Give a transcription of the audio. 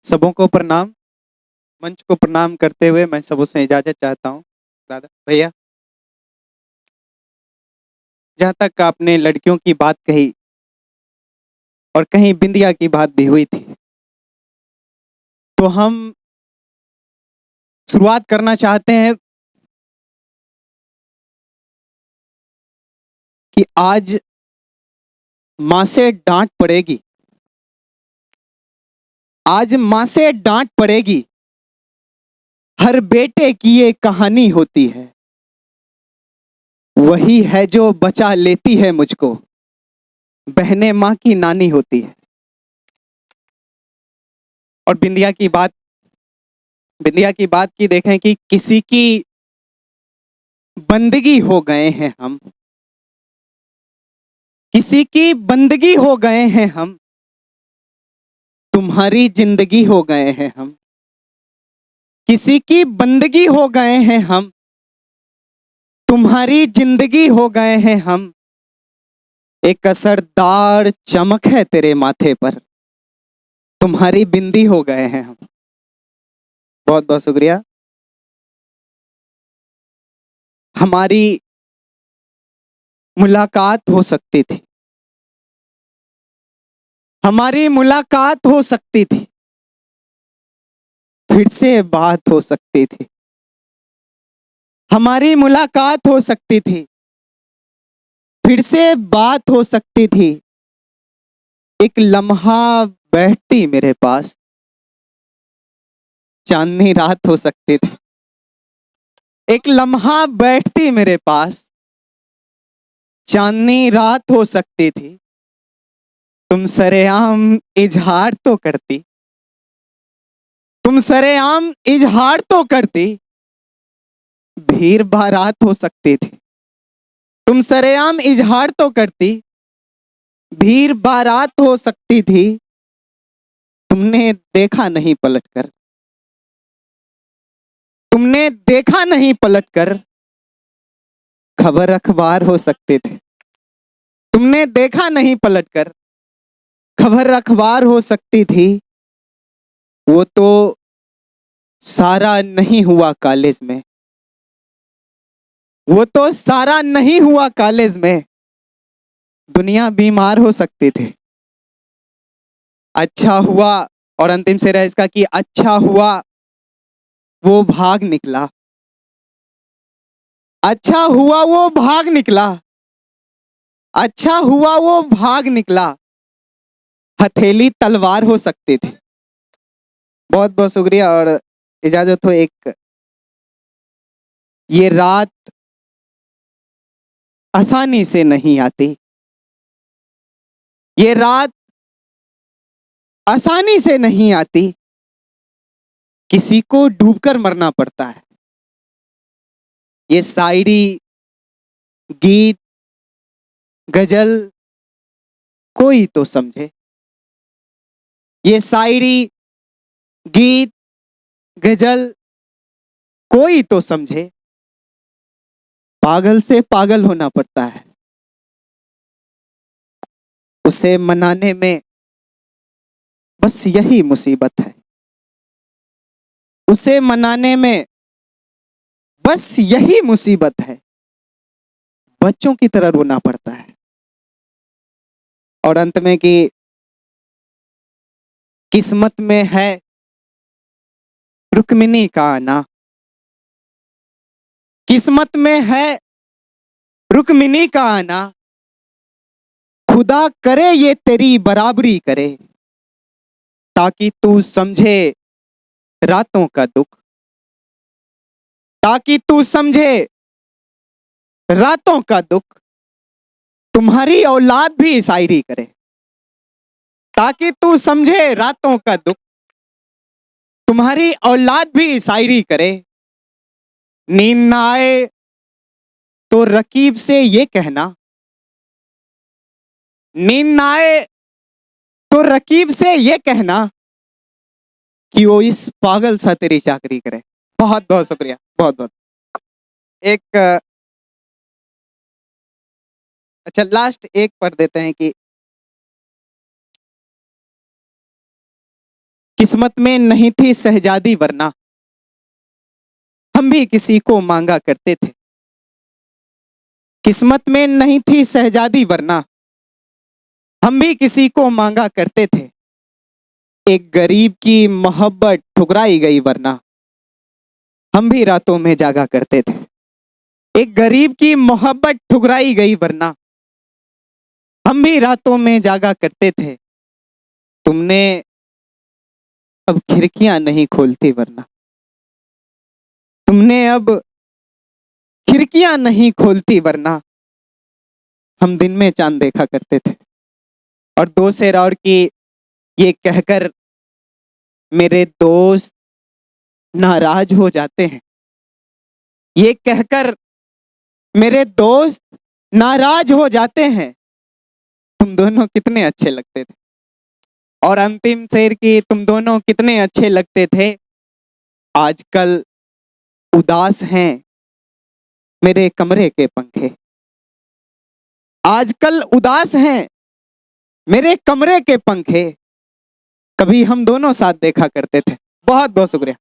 सबों को प्रणाम। मंच को प्रणाम करते हुए मैं सबों से इजाजत चाहता हूँ। दादा भैया, जहाँ तक आपने लड़कियों की बात कही और कहीं बिंदिया की बात भी हुई थी, तो हम शुरुआत करना चाहते हैं कि आज माँ से डांट पड़ेगी, आज माँ से डांट पड़ेगी। हर बेटे की ये कहानी होती है, वही है जो बचा लेती है मुझको। बहनें माँ की नानी होती है। और बिंदिया की बात की देखें कि किसी की बंदगी हो गए हैं हम, किसी की बंदगी हो गए हैं हम, तुम्हारी जिंदगी हो गए हैं हम। किसी की बंदगी हो गए हैं हम, तुम्हारी जिंदगी हो गए हैं हम। एक असरदार चमक है तेरे माथे पर, तुम्हारी बिंदी हो गए हैं हम। बहुत बहुत शुक्रिया। हमारी मुलाकात हो सकती थी, हमारी मुलाकात हो सकती थी, फिर से बात हो सकती थी। हमारी मुलाकात हो सकती थी, फिर से बात हो सकती थी। एक लम्हा बैठती मेरे पास, चांदनी रात हो सकती थी। एक लम्हा बैठती मेरे पास, चांदनी रात हो सकती थी। तुम सरेआम इजहार तो करती, तुम सरेआम इजहार तो करती, भीड़ बारात हो सकती थी। तुम सरेआम इजहार तो करती, भीड़ बारात हो सकती थी। तुमने देखा नहीं पलटकर, तुमने देखा नहीं पलटकर, खबर अखबार हो सकते थे। तुमने देखा नहीं पलटकर, खबर अखबार हो सकती थी। वो तो सारा नहीं हुआ कॉलेज में, वो तो सारा नहीं हुआ कॉलेज में। दुनिया बीमार हो सकती थी। अच्छा हुआ, और अंतिम शेर है इसका कि अच्छा हुआ वो भाग निकला, अच्छा हुआ वो भाग निकला, अच्छा हुआ वो भाग निकला। हथेली तलवार हो सकती थी। बहुत बहुत शुक्रिया और इजाजत हो। एक ये रात आसानी से नहीं आती, ये रात आसानी से नहीं आती, किसी को डूबकर मरना पड़ता है। ये शायरी, गीत, गजल कोई तो समझे। ये शायरी, गीत, गजल कोई तो समझे। पागल से पागल होना पड़ता है, उसे मनाने में बस यही मुसीबत है। उसे मनाने में बस यही मुसीबत है। बच्चों की तरह रोना पड़ता है। और अंत में कि किस्मत में है रुक्मिनी का आना, किस्मत में है रुक्मिनी का आना। खुदा करे ये तेरी बराबरी करे, ताकि तू समझे रातों का दुख, ताकि तू समझे रातों का दुख। तुम्हारी औलाद भी शायरी करे, ताकि तू समझे रातों का दुख। तुम्हारी औलाद भी शायरी करे। नींद ना आए तो रकीब से ये कहना, नींद ना आए तो रकीब से ये कहना कि वो इस पागल सा तेरी चाकरी करे। बहुत बहुत शुक्रिया, बहुत बहुत। एक अच्छा लास्ट एक पढ़ देते हैं कि किस्मत में नहीं थी शहजादी वरना हम भी किसी को मांगा करते थे। किस्मत में नहीं थी शहजादी वरना हम भी किसी को मांगा करते थे। एक गरीब की मोहब्बत ठुकराई गई वरना हम भी रातों में जागा करते थे। एक गरीब की मोहब्बत ठुकराई गई वरना हम भी रातों में जागा करते थे। तुमने अब खिड़कियां नहीं खोलती वरना तुमने अब खिड़कियां नहीं खोलती वरना हम दिन में चांद देखा करते थे। और दो शेर और की ये कहकर मेरे दोस्त नाराज हो जाते हैं। ये कहकर मेरे दोस्त नाराज हो जाते हैं, तुम दोनों कितने अच्छे लगते थे। और अंतिम शेर की तुम दोनों कितने अच्छे लगते थे। आजकल उदास हैं मेरे कमरे के पंखे। आजकल उदास हैं मेरे कमरे के पंखे। कभी हम दोनों साथ देखा करते थे। बहुत बहुत शुक्रिया।